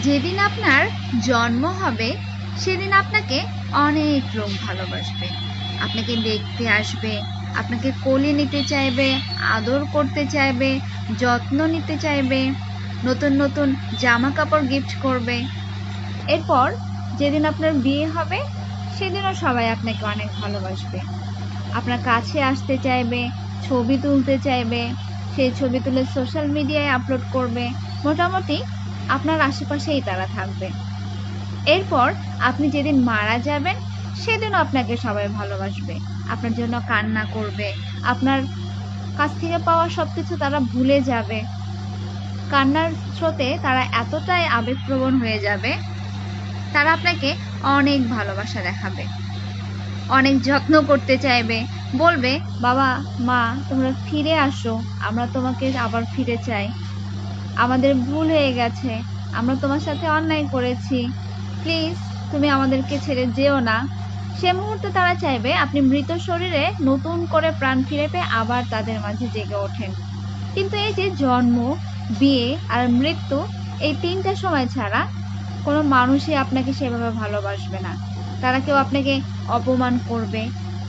যেদিন আপনার জন্ম হবে সেদিন আপনাকে অনেক লোক ভালোবাসবে, আপনাকে দেখতে আসবে, আপনাকে কোলে নিতে চাইবে, আদর করতে চাইবে, যত্ন নিতে চাইবে, নতুন নতুন জামা কাপড় গিফট করবে। এরপর যেদিন আপনার বিয়ে হবে সেদিনও সবাই আপনাকে অনেক ভালোবাসবে, আপনার কাছে আসতে চাইবে, ছবি তুলতে চাইবে, সেই ছবি তুলে সোশ্যাল মিডিয়ায় আপলোড করবে। মোটামুটি আপনার আশেপাশেই তারা থাকবে। এরপর আপনি যেদিন মারা যাবেন সেদিনও আপনাকে সবাই ভালোবাসবে, আপনার জন্য কান্না করবে, আপনার কাছ থেকে পাওয়া সবকিছু তারা ভুলে যাবে। কান্নার স্রোতে তারা এতটাই আবেগপ্রবণ হয়ে যাবে, তারা আপনাকে অনেক ভালোবাসা দেখাবে, অনেক যত্ন করতে চাইবে, বলবে বাবা মা তোমরা ফিরে আসো, আমরা তোমাকে আবার ফিরে চাই, আমাদের ভুল হয়ে গেছে, আমরা তোমার সাথে অন্যায় করেছি, প্লিজ তুমি আমাদেরকে ছেড়ে যেও না। সে মুহূর্তে তারা চাইবে আপনি মৃত শরীরে নতুন করে প্রাণ ফিরে পেয়ে আবার তাদের মাঝে জেগে ওঠেন। কিন্তু এই যে জন্ম, বিয়ে আর মৃত্যু, এই তিনটা সময় ছাড়া কোনো মানুষই আপনাকে সেভাবে ভালোবাসবে না। তারা কেউ আপনাকে অপমান করবে,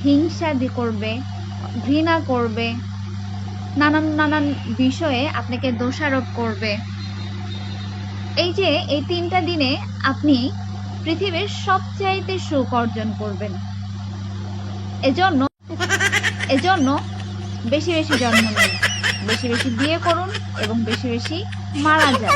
হিংসা করবে, ঘৃণা করবে, নানান নানান বিষয়ে আপনাকে দোষারোপ করবে। এই যে এই তিনটা দিনে আপনি পৃথিবীর সবচাইতে সুখ অর্জন করবেন। এজন্য এজন্য বেশি বেশি জন্ম নিন, বেশি বেশি বিয়ে করুন এবং বেশি বেশি মারা যান।